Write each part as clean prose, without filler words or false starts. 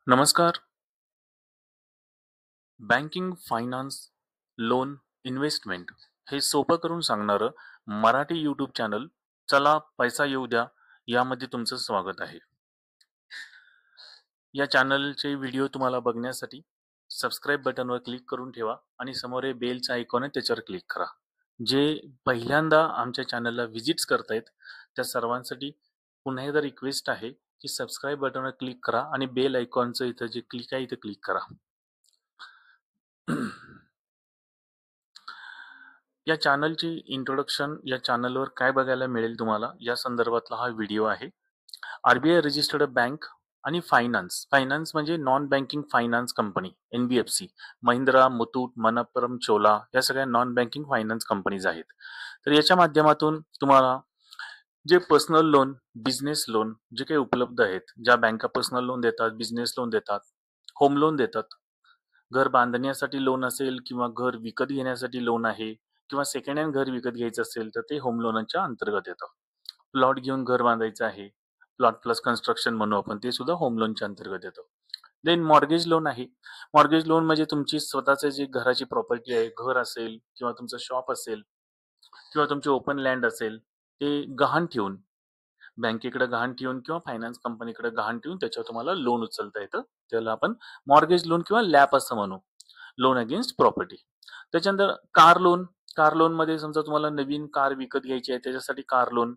नमस्कार. Banking, finance, loan, investment हे सोपं करून सांगणारं मराठी यूट्यूब चॅनल चला पैसा येऊ द्या यामध्ये तुमचं स्वागत आहे. या चॅनलचे व्हिडिओ तुम्हाला बघण्यासाठी सबस्क्राईब बटनवर क्लिक करून ठेवा आणि समोर हे बेलचं आयकॉन आहे त्याच्यावर क्लिक करा. जे पहिल्यांदा आमच्या चॅनलला व्हिजिट्स करतायत त्या सर्वांसाठी पुन्हा एकदा रिक्वेस्ट आहे की सबस्क्राईब बटनवर क्लिक करा आणि बेल आयकॉनचं इथं जे क्लिक आहे इथं क्लिक करा. या चॅनलची इंट्रोडक्शन या चॅनलवर काय बघायला मिळेल तुम्हाला या संदर्भातला हा व्हिडिओ आहे. आरबीआय रजिस्टर्ड बँक आणि फायनान्स म्हणजे non banking finance company NBFC, Mahindra, Muthoot, Manappuram, Chola या सगळ्या नॉन बँकिंग फायनान्स कंपनीज आहेत. तर याच्या माध्यमातून तुम्हाला जे पर्सनल लोन, बिझनेस लोन जे काही उपलब्ध आहेत, ज्या बँका पर्सनल लोन देतात, बिझनेस लोन देतात, होम लोन देतात, घर बांधण्यासाठी लोन असेल किंवा घर विकत घेण्यासाठी लोन आहे किंवा सेकंड हँड घर विकत घ्यायचं असेल तर ते होम लोनच्या अंतर्गत येतं. प्लॉट घेऊन घर बांधायचं आहे, प्लॉट प्लस कन्स्ट्रक्शन म्हणू आपण, ते सुद्धा होम लोनच्या अंतर्गत येतं. देन मॉर्गेज लोन आहे. मॉर्गेज लोन म्हणजे तुमची स्वतःचे जे घराची प्रॉपर्टी आहे, घर असेल किंवा तुमचं शॉप असेल किंवा तुमची ओपन लँड असेल, ते गहाण ठेवून बँकेकडे गहाण ठेवून किंवा फायनान्स कंपनीकडे गहाण ठेवून त्याच्यावर तुम्हाला लोन उचलता येतं. त्याला आपण मॉर्गेज लोन किंवा लॅप असं म्हणू, लोन अगेन्स्ट प्रॉपर्टी. त्याच्यानंतर कार लोन मध्ये समजा तुम्हाला नवीन कार विकत घ्यायची आहे त्याच्यासाठी कार लोन,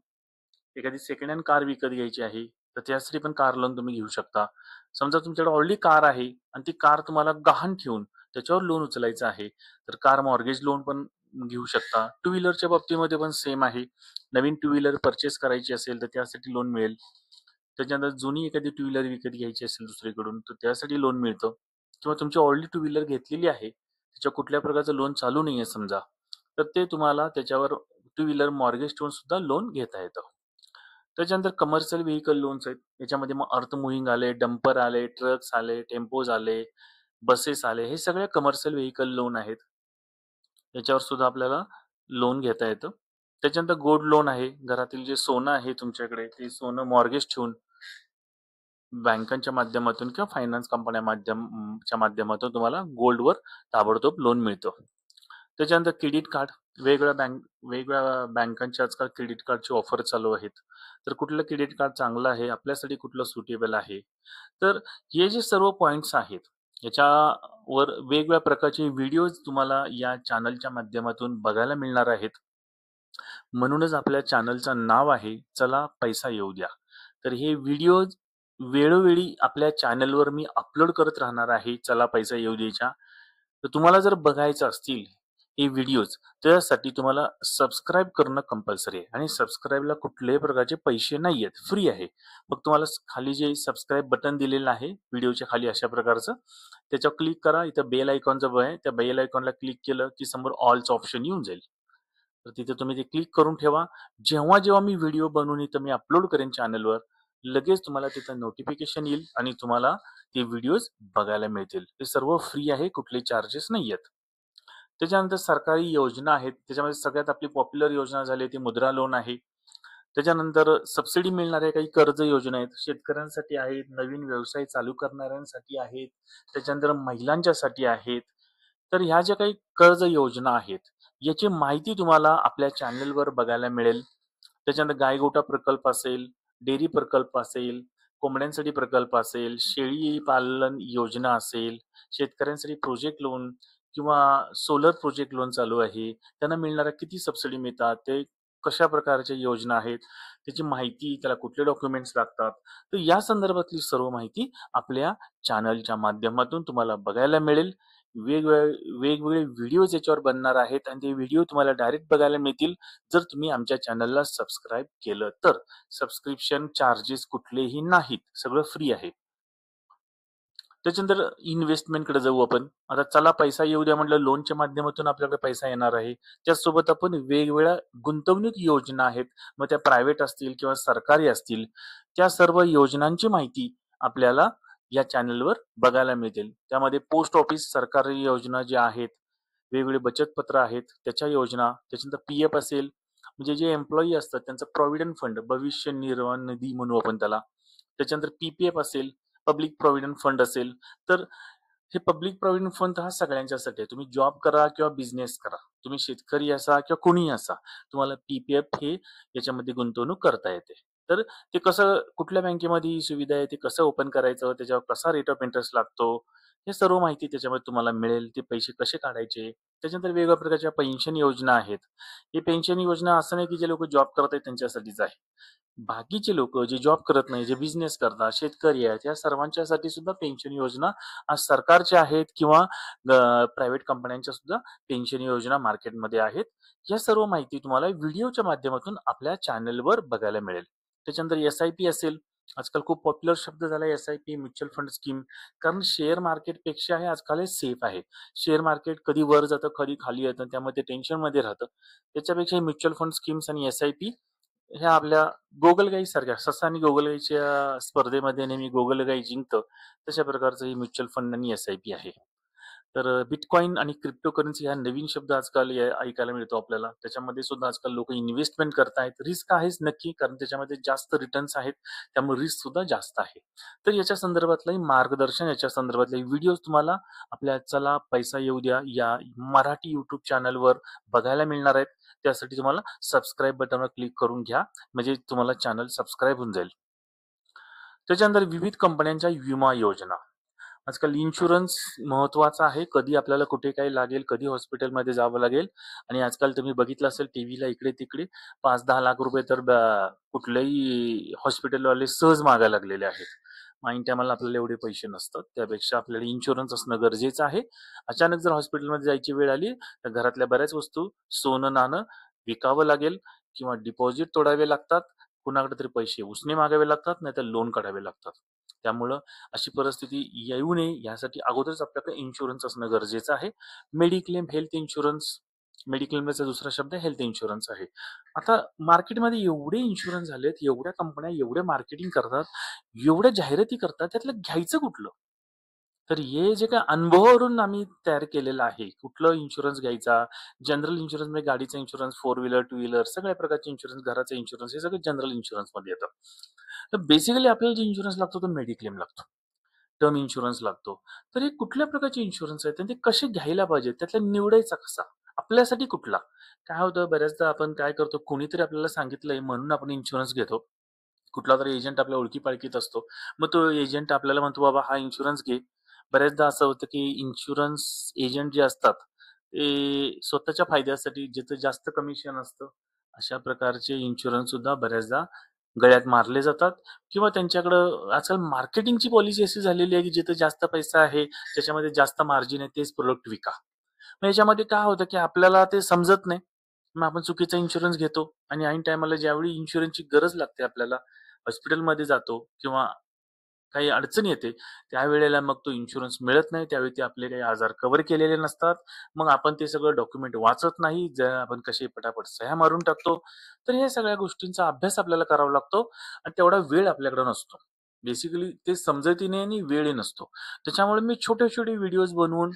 एखादी सेकंड हँड कार विकत घ्यायची आहे तर त्यासाठी पण कार लोन तुम्ही घेऊ शकता. समजा तुमच्याकडे ऑलरेडी कार आहे आणि ती कार तुम्हाला गहाण ठेवून त्याच्यावर लोन उचलायचं आहे तर कार मॉर्गेज लोन पण घेऊ शकता. टू व्हीलरच्या बाबतीमध्ये पण सेम आहे. नवीन टू व्हीलर परचेस करायची असेल तर त्यासाठी लोन मिळेल. त्याच्यानंतर जुनी एखादी टू व्हीलर विकत घ्यायची असेल दुसरीकडून तर त्यासाठी लोन मिळतं. किंवा तुमची ऑलरेडी टू व्हीलर घेतलेली आहे, त्याच्या कुठल्या प्रकारचं लोन चालू नाहीये समजा, तर ते तुम्हाला त्याच्यावर टू व्हीलर मॉर्गेज ठेवून सुद्धा लोन घेता येतं. त्याच्यानंतर कमर्शियल व्हेइकल लोन्स आहेत. याच्यामध्ये मग अर्थ मुव्हिंग आले, डंपर आले, ट्रक्स आले, टेम्पोज आले, बसेस आले, हे सगळे कमर्शियल व्हेइकल लोन आहेत. याच्यावर सुद्धा आपल्याला लोन घेता येतं. त्याच्यानंतर गोल्ड लोन आहे. घरातील जे सोनं आहे तुमच्याकडे ते सोनं मॉर्गेज ठेवून बँकांच्या माध्यमातून किंवा फायनान्स कंपन्या च्या माध्यमातून तुम्हाला गोल्डवर ताबडतोब लोन मिळतं. त्याच्यानंतर क्रेडिट कार्ड, वेगवेगळ्या बँकांचे आजकाल क्रेडिट कार्डची ऑफर चालू आहेत. तर कुठलं क्रेडिट कार्ड चांगलं आहे, आपल्यासाठी कुठलं सुटेबल आहे. तर हे जे सर्व पॉइंट्स आहेत, याच्यावर वेगवेगळ्या प्रकारचे व्हिडिओज तुम्हाला या चॅनलच्या माध्यमातून बघायला मिळणार आहेत. म्हणूनच आपल्या चॅनलचं नाव आहे चला पैसा येऊ द्या. तर हे व्हिडिओज वेळोवेळी आपल्या चॅनलवर मी अपलोड करत राहणार आहे चला पैसा येऊ द्याच्या. तर तुम्हाला जर बघायचं असतील हे व्हिडिओज त्यासाठी तुम्हाला सबस्क्राईब करणं कंपल्सरी आहे आणि सबस्क्राईबला कुठल्याही प्रकारचे पैसे नाही आहेत, फ्री आहे. मग तुम्हाला खाली जे सबस्क्राईब बटन दिलेलं आहे व्हिडिओच्या खाली अशा प्रकारचं, त्याच्यावर क्लिक करा. इथं बेल आयकॉनचं आहे, त्या बेल आयकॉनला क्लिक केलं की समोर ऑलचं ऑप्शन येऊन जाईल. तर तिथे तुम्ही ते क्लिक करून ठेवा. जेव्हा जेव्हा मी व्हिडिओ बनवून इथं मी अपलोड करेन चॅनलवर, लगेच तुम्हाला तिथं नोटिफिकेशन येईल आणि तुम्हाला ते व्हिडिओज बघायला मिळतील. ते सर्व फ्री आहे, कुठले चार्जेस नाही आहेत. त्याच्यानंतर सरकारी योजना आहेत. त्याच्यामध्ये सगळ्यात आपली पॉप्युलर योजना झाली ती मुद्रा लोन आहे. त्याच्यानंतर सबसिडी मिळणाऱ्या काही कर्ज योजना आहेत. शेतकऱ्यांसाठी आहेत, नवीन व्यवसाय चालू करणाऱ्यांसाठी आहेत, त्याच्यानंतर महिलांच्यासाठी आहेत. तर ह्या ज्या काही कर्ज योजना आहेत, याची माहिती तुम्हाला आपल्या चॅनलवर बघायला मिळेल. त्याच्यानंतर गायगोठा प्रकल्प असेल, डेअरी प्रकल्प असेल, कोंबड्यांसाठी प्रकल्प असेल, शेळी पालन योजना असेल, शेतकऱ्यांसाठी प्रोजेक्ट लोन किंवा सोलर प्रोजेक्ट लोन चालू आहे. त्यांना मिळणाऱ्या किती सबसिडी मिळतात, ते कशा प्रकारच्या योजना आहेत, त्याची माहिती, त्याला कुठले डॉक्युमेंट्स लागतात. तर या संदर्भातली सर्व माहिती आपल्या चॅनलच्या माध्यमातून तुम्हाला बघायला मिळेल. वेगवेगळे व्हिडिओज याच्यावर बनणार आहेत आणि ते व्हिडिओ तुम्हाला डायरेक्ट बघायला मिळतील जर तुम्ही आमच्या चॅनलला सबस्क्राईब केलं तर. सबस्क्रिप्शन चार्जेस कुठलेही नाहीत, सगळं फ्री आहे. त्याच्यानंतर इन्व्हेस्टमेंटकडे जाऊ आपण. आता चला पैसा येऊ द्या म्हटलं, लोनच्या माध्यमातून आपल्याकडे पैसा येणार आहे. त्याचसोबत आपण वेगवेगळ्या गुंतवणूक योजना आहेत, मग त्या प्रायव्हेट असतील किंवा सरकारी असतील, त्या सर्व योजनांची माहिती आपल्याला या चॅनलवर बघायला मिळतील. त्यामध्ये पोस्ट ऑफिस सरकारी योजना ज्या आहेत, वेगवेगळे बचत पत्र आहेत त्याच्या योजना, त्याच्यानंतर पीएफ असेल म्हणजे जे एम्प्लॉई असतात त्यांचं प्रॉव्हिडंट फंड, भविष्य निर्वाह निधी म्हणू आपण त्याला. त्याच्यानंतर पीपीएफ असेल पब्लिक प्रॉव्हिडंट फंड असेल, तर हे पब्लिक प्रॉव्हिडंट फंड हा सगळ्यांच्यासाठी आहे. तुम्ही जॉब करा किंवा बिझनेस करा. तुम्ही शेतकरी असा किंवा कोणीही असा, तुम्हाला पी-पी-एफ हे याच्यामध्ये गुंतवणूक करता येते. तर ते कसं कुठल्या बँकेमध्ये ही सुविधा आहे, ते कसं ओपन करायचं, त्याच्यावर कसा रेट ऑफ इंटरेस्ट लागतो, हे सर्व माहिती त्याच्यामध्ये तुम्हाला मिळेल. ते पैसे कसे काढायचे, त्याच्यानंतर वेगवेगळ्या प्रकारच्या पेन्शन योजना आहेत. ही पेन्शन योजना असं नाही की जे लोकं जॉब करत आहेत त्यांच्यासाठीच आहे. बाकीचे लोकं जे जॉब करत नाही, जे बिझनेस करतात, शेतकरी आहेत, या सर्वांच्यासाठी सुद्धा पेन्शन योजना आज सरकारच्या आहेत किंवा प्रायव्हेट कंपन्यांच्या सुद्धा पेन्शन योजना मार्केटमध्ये आहेत. या सर्व माहिती तुम्हाला व्हिडिओच्या माध्यमातून आपल्या चॅनलवर बघायला मिळेल. त्याच्यानंतर एस-आय-पी असेल. आजकाल खूप पॉप्युलर शब्द झाला एस-आय-पी, म्युच्युअल फंड स्कीम. कारण शेअर मार्केटपेक्षा हे आजकाल हे सेफ आहे. शेअर मार्केट कधी वर जातं, कधी खाली येतं, त्यामध्ये टेन्शनमध्ये राहतं. त्याच्यापेक्षा म्युच्युअल फंड स्कीम्स आणि एस-आय-पी ह्या आपल्या गोगलगाई सारख्या ससा आणि गोगलगाईच्या स्पर्धेमध्ये नेहमी गोगलगाई जिंकतं, तशा प्रकारचं हे म्युच्युअल फंड आणि एस-आय-पी आहे. तर बिटकॉइन आणि क्रिप्टोकरन्सी हा नवीन शब्द आजकाल ऐकायला मिळतो आपल्याला. त्याच्यामध्ये सुद्धा आजकाल लोकं इन्व्हेस्टमेंट करतायत. रिस्क आहेच नक्की, कारण त्याच्यामध्ये जास्त रिटर्न्स आहेत. त्यामुळे रिस्क सुद्धा जास्त आहे. तर याच्या संदर्भातलंही मार्गदर्शन, याच्या संदर्भातले व्हिडिओज तुम्हाला आपल्या चला पैसा येऊ द्या या मराठी YouTube चॅनलवर बघायला मिळणार आहेत. त्यासाठी तुम्हाला सबस्क्राईब बटनवर क्लिक करून घ्या. म्हणजे तुम्हाला चॅनल सबस्क्राईब होऊन जाईल. त्याच्यानंतर विविध कंपन्यांच्या विमा योजना. आजकाल इन्शुरन्स महत्त्वाचा आहे. कधी आपल्याला कुठे काही लागेल, कधी हॉस्पिटलमध्ये जावं लागेल आणि आजकाल तुम्ही बघितलं असेल टीव्हीला इकडे-तिकडे 5-10 लाख रुपये तर कुठल्याही हॉस्पिटलवाले सहज मागायला लागलेले आहेत. ऐन टायमाला आपल्याला एवढे पैसे नसतात. त्यापेक्षा आपल्याला इन्शुरन्स असणं गरजेचं आहे. अचानक जर हॉस्पिटलमध्ये जायची वेळ आली, तर घरातल्या बऱ्याच वस्तू, सोनं-नाणं विकावं लागेल किंवा डिपॉझिट तोडावे लागतात. कुणाकडे तरी पैसे उसने मागावे लागतात, नाहीतर लोन काढावे लागतात. त्यामुळं अशी परिस्थिती येऊ नये यासाठी अगोदरच आपल्याकडे इन्शुरन्स असणं गरजेचं आहे. Mediclaim, health insurance. मेडिक्लेमचा दुसरा शब्द हेल्थ इन्शुरन्स आहे. आता मार्केटमध्ये एवढे इन्शुरन्स झालेत, एवढ्या कंपन्या एवढे मार्केटिंग करतात, एवढ्या जाहिराती करतात, त्यातलं घ्यायचं कुठलं? तर हे जे काही अनुभवावरून आम्ही तयार केलेलं आहे. कुठलं इन्शुरन्स घ्यायचा, जनरल इन्शुरन्स म्हणजे गाडीचा insurance, four wheeler, two wheeler सगळ्या प्रकारचे इन्शुरन्स, घराचा इन्शुरन्स हे सगळं जनरल इन्शुरन्समध्ये येतं. तर बेसिकली आपल्याला जे इन्शुरन्स लागतो तो मेडिक्लेम लागतो. टर्म इन्शुरन्स लागतो. तर हे कुठल्या प्रकारचे इन्शुरन्स आहेत आणि ते कसे घ्यायला पाहिजेत? त्यातला निवडायचा कसा? आपल्यासाठी कुठला? काय होतं बऱ्याचदा आपण काय करतो, कोणीतरी आपल्याला सांगितलंय म्हणून आपण इन्शुरन्स घेतो. कुठलातरी एजंट आपल्या ओळखी-पाळखीत असतो. मग तो एजंट आपल्याला म्हणतो, "बाबा हा इन्शुरन्स घे." बऱ्याचदा असं होतं, की इन्शुरन्स एजंट जे असतात, ते स्वतःच्या फायद्यासाठी जिथं जास्त कमिशन असतं, अशा प्रकारचे इन्शुरन्स सुद्धा बऱ्याचदा गळ्यात मारले जातात किंवा त्यांच्याकडं आजकाल मार्केटिंगची पॉलिसी अशी झालेली आहे, की जिथं जास्त पैसा आहे, त्याच्यामध्ये जास्त मार्जिन आहे, तेच प्रॉडक्ट विका. मग याच्यामध्ये काय होतं, की आपल्याला ते समजत नाही. मग आपण चुकीचा इन्शुरन्स घेतो आणि ऐन टाईमाला ज्यावेळी इन्शुरन्सची गरज लागते आपल्याला, हॉस्पिटलमध्ये जातो किंवा काही अडचण येते, त्यावेळेला मग तो इन्शुरन्स मिळत नाही. त्यावेळी ते आपले काही आजार कव्हर केलेले नसतात. मग आपण ते सगळं डॉक्युमेंट वाचत नाही. आपण कसे पटापट सह्या मारून टाकतो. तर ह्या सगळ्या गोष्टींचा अभ्यास आपल्याला करावा लागतो आणि तेवढा वेळ आपल्याकडे नसतो. बेसिकली ते समजतही आणि वेळही नसतो. त्याच्यामुळे मी छोटे-छोटे व्हिडिओज बनवून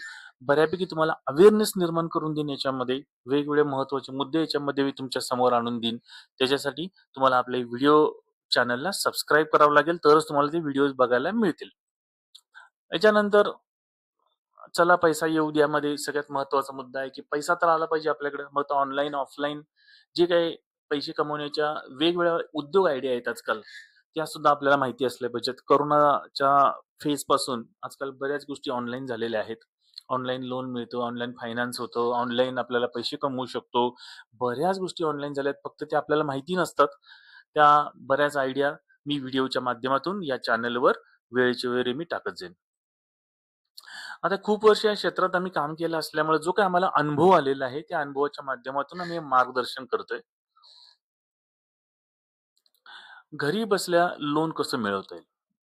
बऱ्यापैकी तुम्हाला अवेअरनेस निर्माण करून देईन याच्यामध्ये. वेगवेगळे महत्त्वाचे मुद्दे याच्यामध्ये मी तुमच्या समोर आणून देईन. त्याच्यासाठी तुम्हाला आपले व्हिडिओ चॅनलला सबस्क्राईब करावं लागेल, तरच तुम्हाला ते व्हिडिओज बघायला मिळतील. याच्यानंतर चला पैसा येऊ द्यामध्ये सगळ्यात महत्त्वाचा मुद्दा आहे, की पैसा तर आला पाहिजे आपल्याकडे. मग तो ऑनलाईन, ऑफलाईन जे काही पैसे कमवण्याच्या वेगवेगळ्या उद्योग आयडिया आहेत आजकाल, त्या सुद्धा आपल्याला माहिती असल्या पाहिजेत. कोरोनाच्या फेजपासून आजकाल बऱ्याच गोष्टी ऑनलाईन झालेल्या आहेत. ऑनलाईन लोन मिळतो, ऑनलाईन फायनान्स होतं, ऑनलाईन आपल्याला पैसे कमवू शकतो. बऱ्याच गोष्टी ऑनलाईन झाल्यात, फक्त त्या आपल्याला माहिती नसतात. त्या बऱ्याच आयडिया मी व्हिडिओच्या माध्यमातून या चॅनलवर वेळच्या वेळी मी टाकत जाईन. आता खूप वर्ष या क्षेत्रात आम्ही काम केलं असल्यामुळे जो काही आम्हाला अनुभव आलेला आहे, त्या अनुभवाच्या माध्यमातून आम्ही मार्गदर्शन करतोय. घरी बसल्या लोन कसं मिळवता येईल?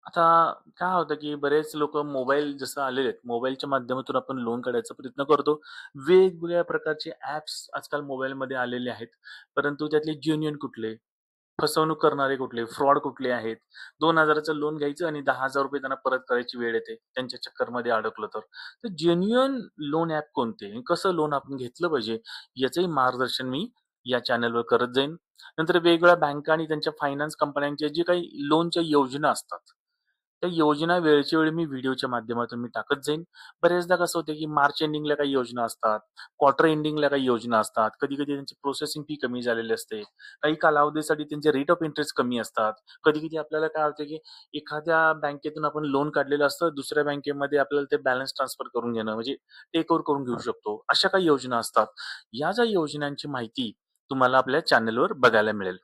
आता काय होतं, की बरेच लोकं मोबाईल जसं आलेले आहेत, मोबाईलच्या माध्यमातून आपण लोन काढायचा प्रयत्न करतो. वेगवेगळ्या प्रकारचे ॲप्स आजकाल मोबाईलमध्ये आलेले आहेत. परंतु त्यातले जेन्युइन कुठले? फसवणूक करणारे कुठले? फ्रॉड कुठले आहेत? 2,000चं लोन घ्यायचं आणि ₹10,000 त्यांना परत करायची वेळ येते, त्यांच्या चक्करमध्ये अडकलं तर. तर जेन्युइन लोन ॲप कोणते? आणि कसं लोन आपण घेतलं पाहिजे? याचंही मार्गदर्शन मी या चॅनलवर करत जाईन. नंतर वेगवेगळ्या बँका आणि त्यांच्या फायनान्स कंपन्यांच्या जे काही लोनच्या योजना असतात. त्या योजना वेळच्या वेळी मी व्हिडिओच्या माध्यमातून मी टाकत जाईन. बऱ्याचदा कसं होतं, की मार्च एंडिंगला काही योजना असतात, क्वार्टर एंडिंगला काही योजना असतात. कधी-कधी त्यांची प्रोसेसिंग फी कमी झालेली असते. काही कालावधीसाठी त्यांचे रेट ऑफ इंटरेस्ट कमी असतात. कधी-कधी आपल्याला काय होतं, की एखाद्या बँकेतून आपण लोन काढलेलं असतं, दुसऱ्या बँकेमध्ये आपल्याला ते बॅलन्स ट्रान्सफर करून घेणं म्हणजे टेक ओव्हर करून घेऊ शकतो. अशा काही योजना असतात. या ज्या योजनांची माहिती तुम्हाला आपल्या चॅनलवर बघायला मिळेल.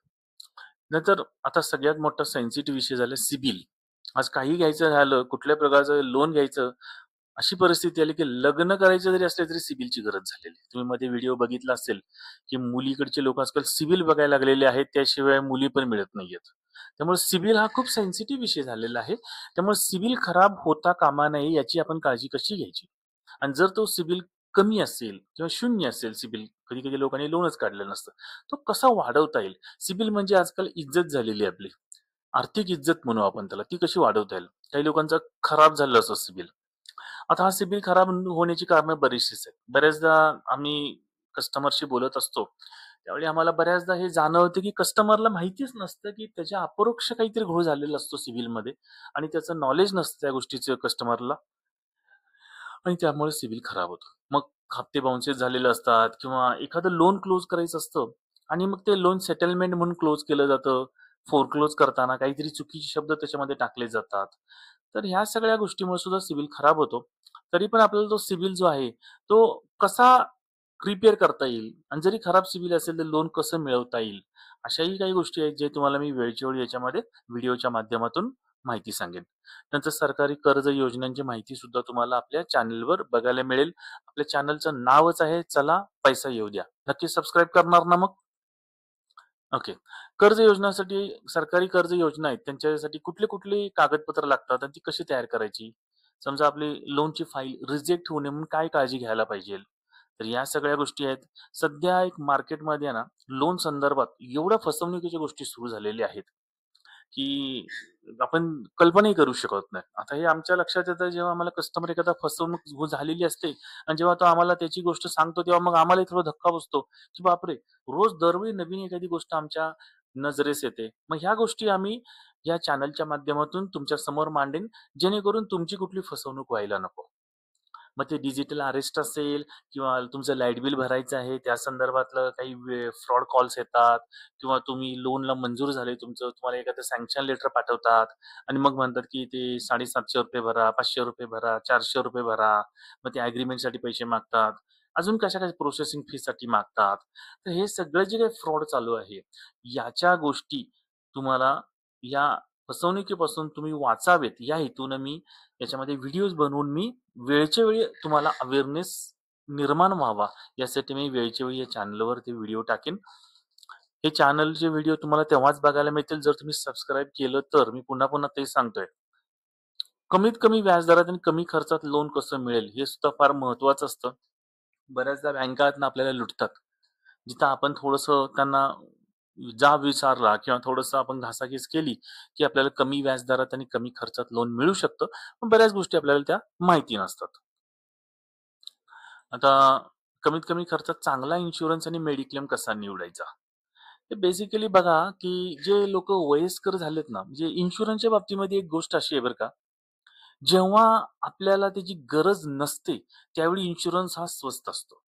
नंतर आता सगळ्यात मोठा सेन्सिटिव्ह विषय झाला सिबिल. आज काही घ्यायचं झालं, कुठल्या प्रकारचं लोन घ्यायचं, अशी परिस्थिती आली की लग्न करायचं जरी असलं तरी सिबिलची गरज झालेली आहे. तुम्ही मध्ये व्हिडिओ बघितला असेल, की मुलीकडचे लोक आजकाल सिबिल बघायला लागलेले आहेत, त्याशिवाय मुली पण मिळत नाहीयेत. त्यामुळे सिबिल हा खूप सेन्सिटिव्ह विषय झालेला आहे. त्यामुळे सिबिल खराब होता कामा नये याची आपण काळजी कशी घ्यायची? आणि जर तो सिबिल कमी असेल किंवा शून्य असेल सिबिल, कधी-कधी लोकांनी लोनच काढलेलं नसतं. तो कसा वाढवता येईल? सिबिल म्हणजे आजकाल इज्जत झालेली आहे आपली. आर्थिक इज्जत म्हणू आपण त्याला. ती कशी वाढवता येईल? काही लोकांचा खराब झालेला असतो सिबिल. आता हा सिबिल खराब होण्याची कारणं बरीचशीच आहेत. बऱ्याचदा आम्ही कस्टमरशी बोलत असतो. त्यावेळी आम्हाला बऱ्याचदा हे जाणवतं, की कस्टमरला माहितीच नसतं, की त्याच्या अपरोक्ष काहीतरी घोळ झालेला असतो सिबिलमध्ये आणि त्याचं नॉलेज नसतं त्या गोष्टीचं कस्टमरला आणि त्यामुळे सिबिल खराब होतो. मग हप्ते बाउन्सेस झालेले असतात किंवा एखादं लोन क्लोज करायचं असतं आणि मग ते लोन सेटलमेंट म्हणून क्लोज केलं जातं. फोरक्लोज करताना काहीतरी चुकीचे शब्द त्याच्यामध्ये टाकले जातात. तर ह्या सगळ्या गोष्टीमुळे सुद्धा सिबिल खराब होतो. तरी पण आपल्याला तो सिबिल जो आहे, तो कसा रिपेअर करता येईल आणि जरी खराब सिबिल असेल तर लोन कसं मिळवता येईल, अशाही काही गोष्टी आहेत जे तुम्हाला मी वेळच्या वेळी याच्यामध्ये व्हिडिओच्या माध्यमातून माहिती सांगेन. नंतर सरकारी कर्ज योजनांची माहिती सुद्धा तुम्हाला आपल्या चॅनलवर बघायला मिळेल. आपल्या चॅनलचं नावच आहे चला पैसा येऊ द्या. नक्की सबस्क्राईब करणार ना मग? ओके. कर्ज योजनासाठी सरकारी कर्ज योजना आहेत, त्यांच्यासाठी कुठली कागदपत्र लागतात आणि ती कशी तयार करायची? समजा आपली लोनची फाईल रिजेक्ट होऊ नये म्हणून काय काळजी घ्यायला पाहिजे? तर या सगळ्या गोष्टी आहेत. सध्या एक मार्केटमध्ये आहे ना, लोन संदर्भात एवढ्या फसवणुकीच्या गोष्टी सुरू झालेल्या आहेत, की आपण कल्पनाही करू शकत नाही. आता हे आमच्या लक्षात येतं जेव्हा आम्हाला कस्टमर एखादा फसवणूक झालेली असते आणि जेव्हा तो आम्हाला त्याची गोष्ट सांगतो, तेव्हा मग आम्हालाही थोडा धक्का बसतो, की बापरे! रोज दरवेळी नवीन एखादी गोष्ट आमच्या नजरेस येते. मग ह्या गोष्टी आम्ही या चॅनलच्या माध्यमातून तुमच्या समोर मांडेन, जेणेकरून तुमची कुठली फसवणूक व्हायला नको. मग ते डिजिटल अरेस्ट असेल किंवा तुमचं लाईट बिल भरायचं आहे, त्या संदर्भातलं काही फ्रॉड कॉल्स येतात किंवा तुम्ही लोनला मंजूर झाले तुमचं, तुम्हाला एखादं सँक्शन लेटर पाठवतात आणि मग म्हणतात, की ते ₹750 भरा, ₹500 भरा, ₹400 भरा. मग ते अग्रीमेंटसाठी पैसे मागतात. अजून कशा-कशा प्रोसेसिंग फीसाठी मागतात. तर हे सगळं जे काही फ्रॉड चालू आहे, याच्या गोष्टी तुम्हाला या फसवणुकीपासून तुम्ही वाचावेत, या हेतूनं मी याच्यामध्ये व्हिडिओज बनवून मी वेळच्या वेळी तुम्हाला अवेअरनेस निर्माण व्हावा, यासाठी मी वेळच्या वेळी या चॅनलवर ते व्हिडिओ टाकेन. हे चॅनलचे व्हिडिओ तुम्हाला तेव्हाच बघायला मिळतील जर तुम्ही सबस्क्राईब केलं तर. मी पुन्हा-पुन्हा तेच सांगतोय. कमीत कमी व्याजदरात आणि कमी खर्चात लोन कसं मिळेल, हे सुद्धा फार महत्त्वाचं असतं. बऱ्याचदा बँका आपल्याला लुटतात. जिथं आपण थोडंसं त्यांना जाब विचारला किंवा थोडंसं आपण घासाघीस केली, की आपल्याला कमी व्याजदरात आणि कमी खर्चात लोन मिळू शकतं. पण बऱ्याच गोष्टी आपल्याला त्या माहिती नसतात. आता कमीत कमी खर्चात चांगला इन्शुरन्स आणि मेडिक्लेम कसा निवडायचा? ते बेसिकली बघा, की जे लोकं वयस्कर झालेत ना, म्हणजे इन्शुरन्सच्या बाबतीमध्ये एक गोष्ट अशी आहे बरं का, जेव्हा आपल्याला त्याची गरज नसते, त्यावेळी इन्शुरन्स हा स्वस्त असतो.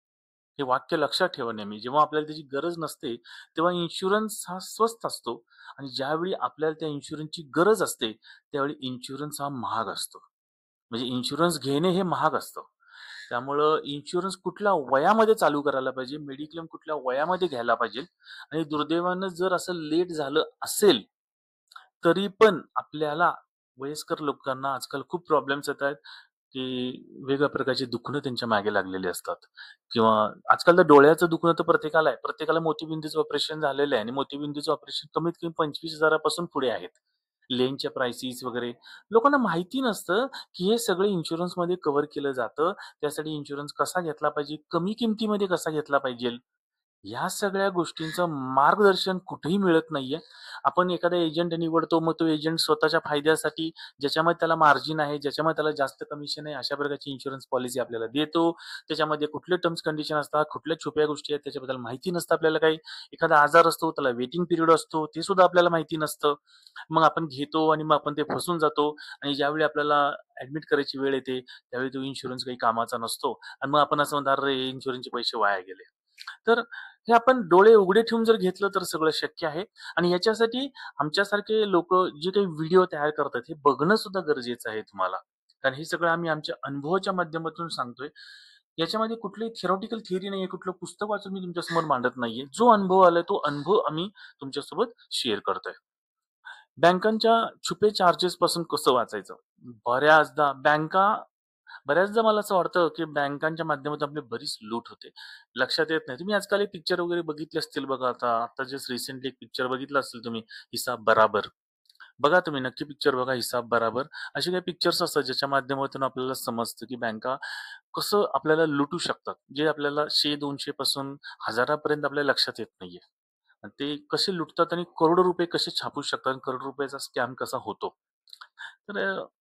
हे वाक्य लक्षात ठेवा नेहमी. जेव्हा आपल्याला त्याची गरज नसते, तेव्हा इन्शुरन्स हा स्वस्त असतो आणि ज्यावेळी आपल्याला त्या इन्शुरन्सची गरज असते, त्यावेळी इन्शुरन्स हा महाग असतो. म्हणजे इन्शुरन्स घेणे हे महाग असतं. त्यामुळं इन्शुरन्स कुठल्या वयामध्ये चालू करायला पाहिजे, मेडिक्लेम कुठल्या वयामध्ये घ्यायला पाहिजे आणि दुर्दैवानं जर असं लेट झालं असेल, तरी पण आपल्याला वयस्कर लोकांना आजकाल खूप प्रॉब्लेम्स येतायत, की वेगवेगळ्या प्रकारची दुखणं त्यांच्या मागे लागलेली असतात किंवा आजकाल तर डोळ्याचं दुखणं तर प्रत्येकाला आहे. प्रत्येकाला मोतीबिंदूचं ऑपरेशन झालेलं आहे आणि मोतीबिंदूचं ऑपरेशन कमीत कमी 25,000 पासून पुढे आहेत. लेन्सच्या प्राइसेस वगैरे. लोकांना माहिती नसतं, की हे सगळं इन्शुरन्समध्ये कव्हर केलं जातं. त्यासाठी इन्शुरन्स कसा घेतला पाहिजे, कमी किमतीमध्ये कसा घेतला पाहिजे. ह्या सगळ्या गोष्टींचं मार्गदर्शन कुठेही मिळत नाहीये. आपण एखादा एजंट निवडतो, मग तो एजंट स्वतःच्या फायद्यासाठी ज्याच्यामध्ये त्याला मार्जिन आहे, ज्याच्यामध्ये त्याला जास्त कमिशन आहे, अशा प्रकारची इन्शुरन्स पॉलिसी आपल्याला देतो. त्याच्यामध्ये कुठले टर्म्स कंडिशन असतात, कुठल्या छुप्या गोष्टी आहेत त्याच्याबद्दल माहिती नसतं आपल्याला काही. एखादा आजार असतो, त्याला वेटिंग पिरियड असतो, ते सुद्धा आपल्याला माहिती नसतं. मग आपण घेतो आणि मग आपण ते फसून जातो आणि ज्यावेळी आपल्याला ॲडमिट करायची वेळ येते, त्यावेळी तो इन्शुरन्स काही कामाचा नसतो आणि मग आपण असं म्हणतो, "अरे, इन्शुरन्सचे पैसे वाया गेले." तर हे आपण डोळे उघडे ठेवून जर घेतलं तर सगळं शक्य आहे आणि याच्यासाठी आमच्यासारखे लोक जे काही व्हिडिओ तयार करतात हे बघणं सुद्धा गरजेचं आहे तुम्हाला. कारण हे सगळं आम्ही आमच्या अनुभवाच्या माध्यमातून सांगतोय. याच्यामध्ये कुठलीही थिअरॉटिकल थिअरी नाहीये, कुठलं पुस्तक वाचून मी तुमच्यासमोर मांडत नाहीये. जो अनुभव आलाय तो अनुभव आम्ही तुमच्यासोबत शेअर करतोय. बँकांच्या छुपे चार्जेस पासून कसं वाचायचं? बऱ्याचदा बँका बऱ्याचदा मला असं वाटतं, की बँकांच्या माध्यमातून आपली बरीच लूट होते. लक्षात येत नाही. तुम्ही आजकाल एक पिक्चर वगैरे बघितले असतील बघा आता जस्ट रिसेंटली एक पिक्चर बघितला असेल तुम्ही, हिसाब बराबर. बघा तुम्ही नक्की पिक्चर बघा हिसाब बराबर. असे काही पिक्चर्स असतात ज्याच्या माध्यमातून आपल्याला समजतं, की बँका कसं आपल्याला लुटू शकतात. जे आपल्याला 100-200 पासून हजारापर्यंत आपल्या लक्षात येत नाहीये. आणि ते कसे लुटतात आणि करोडो रुपये कसे छापू शकतात आणि करोडो रुपयाचा स्कॅम कसा होतो. तर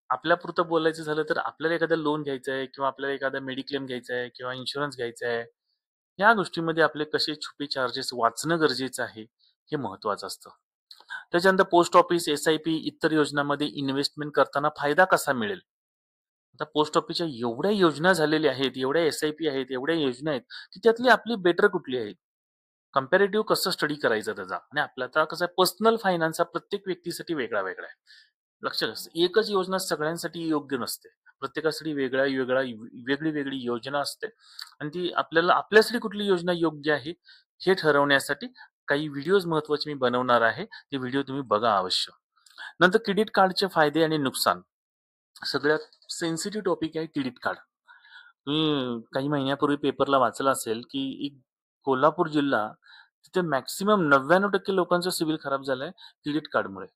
आपल्यापुरतं बोलायचं झालं तर आपल्याला एखादं लोन घ्यायचं आहे किंवा आपल्याला एखादा मेडिक्लेम घ्यायचा आहे किंवा इन्शुरन्स घ्यायचा आहे. या गोष्टींमध्ये आपले कसे छुपे चार्जेस वाचणं गरजेचं आहे, हे महत्त्वाचं असतं. त्याच्यानंतर पोस्ट ऑफिस, एस-आय-पी इतर योजनांमध्ये इन्व्हेस्टमेंट करताना फायदा कसा मिळेल? आता पोस्ट ऑफिसच्या एवढ्या योजना झालेल्या आहेत, एवढ्या एस-आय-पी आहेत, एवढ्या योजना आहेत, की त्यातली आपली बेटर कुठली आहे? कंपॅरेटिव्ह कसं स्टडी करायचा त्याचा आणि आपला आता कसं आहे पर्सनल फायनान्स हा प्रत्येक व्यक्तीसाठी वेगळा-वेगळा आहे. लक्षात असतं. एकच योजना सगळ्यांसाठी योग्य नसते. प्रत्येकासाठी वेगळी-वेगळी योजना असते आणि ती आपल्याला आपल्यासाठी कुठली योजना योग्य आहे, हे ठरवण्यासाठी काही व्हिडिओज महत्त्वाचे मी बनवणार आहे. ते व्हिडिओ तुम्ही बघा अवश्य. नंतर क्रेडिट कार्डचे फायदे आणि नुकसान. सगळ्यात सेन्सिटिव्ह टॉपिक आहे क्रेडिट कार्ड. तुम्ही काही महिन्यापूर्वी पेपरला वाचलं असेल, की एक कोल्हापूर जिल्हा तिथे मॅक्सिमम 99% लोकांचा सिबिल खराब झालाय क्रेडिट कार्डमुळे.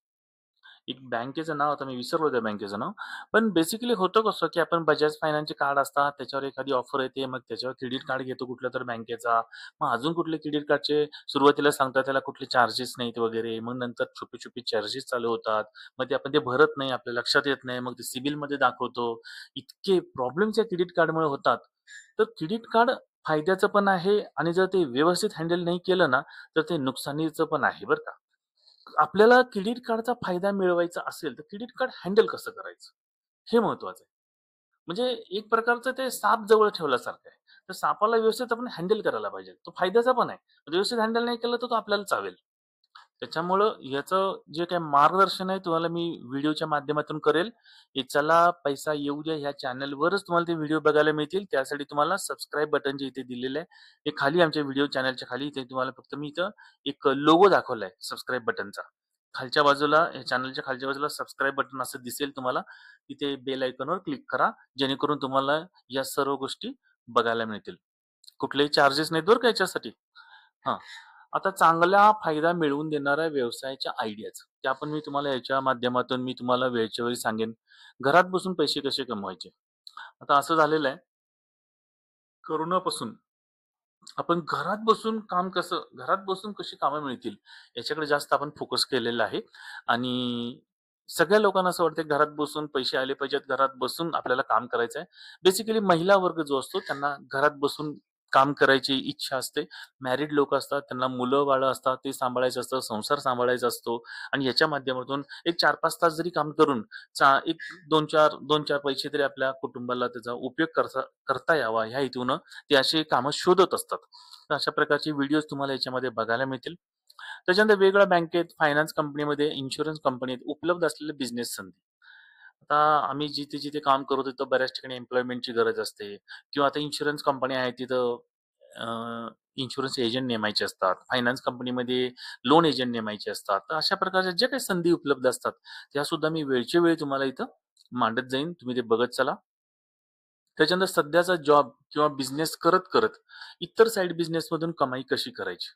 एक बँकेचं नाव आता मी विसरलो त्या बँकेचं नाव. पण बेसिकली होतं कसं, की आपण बजाज फायनान्सचे कार्ड असतात, त्याच्यावर एखादी ऑफर येते, मग त्याच्यावर क्रेडिट कार्ड घेतो कुठल्यातरी बँकेचा. मग अजून कुठले क्रेडिट कार्डचे सुरुवातीला सांगतात त्याला कुठले चार्जेस नाहीत वगैरे. मग नंतर छुपे-छुपे चार्जेस चालू होतात. मग ते आपण ते भरत नाही, आपल्या लक्षात येत नाही. मग ते सिबिलमध्ये दाखवतो. इतके प्रॉब्लेम्स या क्रेडिट कार्डमुळे होतात. तर क्रेडिट कार्ड फायद्याचं पण आहे आणि जर ते व्यवस्थित हँडल नाही केलं ना, तर ते नुकसानीचं पण आहे बरं का. आपल्याला क्रेडिट कार्डचा फायदा मिळवायचा असेल, तर क्रेडिट कार्ड हँडल कसं करायचं? हे महत्वाचं आहे. म्हणजे एक प्रकारचं ते साप जवळ ठेवल्यासारखं आहे. तर सापाला व्यवस्थित आपण हँडल करायला पाहिजे. तो फायद्याचा पण आहे. व्यवस्थित हँडल नाही केलं तर तो आपल्याला चावेल. त्याच्यामुळं याचं जे काही मार्गदर्शन आहे तुम्हाला मी व्हिडिओच्या माध्यमातून करेल. हे चला पैसा येऊ द्या ह्या चॅनलवरच तुम्हाला ते व्हिडिओ बघायला मिळतील. त्यासाठी तुम्हाला सबस्क्राईब बटन जे इथे दिलेलं आहे, हे खाली आमच्या व्हिडिओ चॅनलच्या खाली इथे तुम्हाला फक्त मी इथं एक लोगो दाखवलाय सबस्क्राईब बटनचा. खालच्या बाजूला या चॅनलच्या खालच्या बाजूला सबस्क्राईब बटन असं दिसेल तुम्हाला. तिथे बेल आयकॉनवर क्लिक करा. जेणेकरून तुम्हाला या सर्व गोष्टी बघायला मिळतील. कुठलेही चार्जेस नाहीत बरं का याच्यासाठी. हां. आता चांगला फायदा मिळवून देणाऱ्या व्यवसायाच्या आयडियाज, त्या पण मी तुम्हाला याच्या माध्यमातून मी तुम्हाला वेळच्या वेळी सांगेन. घरात बसून पैसे कसे कमवायचे? आता असं झालेलं आहे, कोरोनापासून आपण घरात बसून कशी कामं मिळतील, याच्याकडे जास्त आपण फोकस केलेला आहे आणि सगळ्या लोकांना असं वाटतं घरात बसून पैसे आले पाहिजेत, घरात बसून आपल्याला काम करायचं आहे. बेसिकली महिला वर्ग जो असतो त्यांना घरात बसून काम करायची इच्छा असते. मॅरिड लोकं असतात, त्यांना मुलं-बाळं असतात, ते सांभाळायचं असतं, संसार सांभाळायचा असतो आणि याच्या माध्यमातून एक 4-5 तास जरी काम करून एक 2-4 पैसे तरी आपल्या कुटुंबाला त्याचा उपयोग करता करता यावा ह्या हेतूनं ते अशी कामं शोधत असतात. तर अशा प्रकारचे व्हिडिओज तुम्हाला याच्यामध्ये बघायला मिळतील. त्याच्यानंतर वेगवेगळ्या बँकेत, फायनान्स कंपनीमध्ये, इन्शुरन्स कंपनीत उपलब्ध असलेले बिझनेस संधी. आता आम्ही जिथे-जिथे काम करतो तिथं बऱ्याच ठिकाणी एम्प्लॉयमेंटची गरज असते किंवा आता इन्शुरन्स कंपन्या आहेत तिथं इन्शुरन्स एजंट नेमायचे असतात. फायनान्स कंपनीमध्ये लोन एजंट नेमायचे असतात. तर अशा प्रकारच्या ज्या काही संधी उपलब्ध असतात, त्यासुद्धा मी वेळच्या वेळी तुम्हाला इथं मांडत जाईन. तुम्ही ते बघत चला. त्याच्यानंतर सध्याचा जॉब किंवा बिझनेस करत-करत इतर साइड बिझनेसमधून कमाई कशी करायची?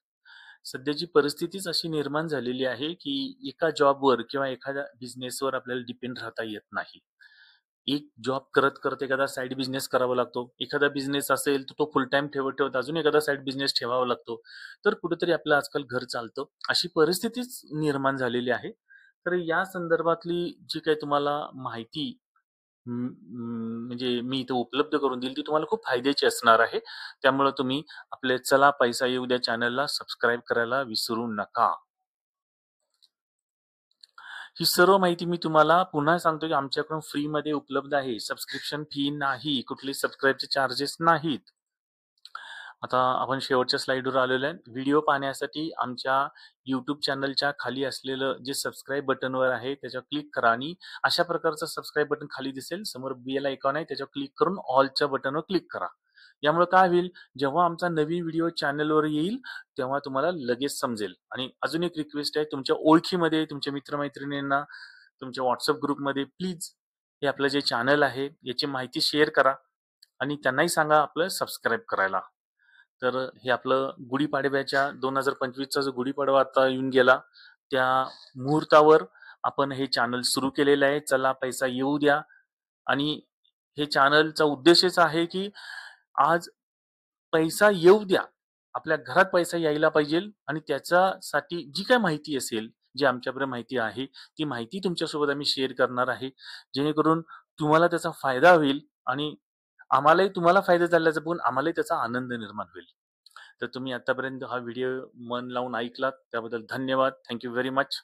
सध्याची परिस्थितीच अशी निर्माण झालेली आहे, की एका जॉबवर किंवा एखाद्या बिझनेसवर आपल्याला डिपेंड राहता येत नाही. एक जॉब करत एखादा साइड बिझनेस करावा लागतो. एखादा बिझनेस असेल तर तो फुल टाईम ठेवत अजून एखादा साइड बिझनेस ठेवावा लागतो. तर कुठेतरी आपलं आजकाल घर चालतं. अशी परिस्थितीच निर्माण झालेली आहे. तर या संदर्भातली जी काही तुम्हाला माहिती म्हणजे मी इथे उपलब्ध करून देईल ती तुम्हाला खूप फायद्याची असणार आहे. त्यामुळे तुम्ही आपले चला पैसा येऊ द्या चॅनलला सबस्क्राईब करायला विसरू नका. ही सर्व माहिती मी तुम्हाला पुन्हा सांगतो की आमच्याकडून फ्रीमध्ये उपलब्ध आहे. सबस्क्रिप्शन फी नाही, कुठली सबस्क्राईबचे चार्जेस नाहीत. आता आपण शेवटच्या स्लाइडवर आलेलो आहे. व्हिडिओ पाहण्यासाठी आमच्या YouTube चॅनलच्या खाली असलेलं जे सबस्क्राईब बटनवर आहे त्याच्यावर क्लिक करा आणि अशा प्रकारचं सबस्क्राईब बटन खाली दिसेल. समोर बेल आयकॉन आहे त्याच्यावर क्लिक करून ऑलच्या बटनवर क्लिक करा. यामुळे काय होईल, जेव्हा आमचा नवीन व्हिडिओ चॅनलवर येईल तेव्हा तुम्हाला लगेच समजेल. आणि अजून एक रिक्वेस्ट आहे, तुमच्या ओळखीमध्ये तुमच्या मित्रमैत्रिणींना तुमच्या WhatsApp ग्रुपमध्ये प्लीज हे आपलं जे चॅनल आहे याची माहिती शेअर करा आणि त्यांनाही सांगा आपलं सबस्क्राईब करायला. तर हे आपलं गुढीपाडव्याच्या 2025चा जो गुढीपाडवा आता येऊन गेला, त्या मुहूर्तावर आपण हे चॅनल सुरू केलेलं आहे. चला पैसा येऊ द्या. आणि हे चॅनलचा उद्देशच आहे की आज पैसा येऊ द्या. आपल्या घरात पैसा यायला पाहिजे आणि त्याच्यासाठी जी काही माहिती असेल, जी आमच्याकडे माहिती आहे, ती माहिती तुमच्यासोबत आम्ही शेअर करणार आहे. जेणेकरून तुम्हाला त्याचा फायदा होईल आणि आम्हालाही तुम्हाला फायदा झाल्याचा बघून आम्हालाही त्याचा आनंद निर्माण होईल. तर तुम्ही आतापर्यंत हा व्हिडिओ मन लावून ऐकलात त्याबद्दल धन्यवाद. Thank you very much.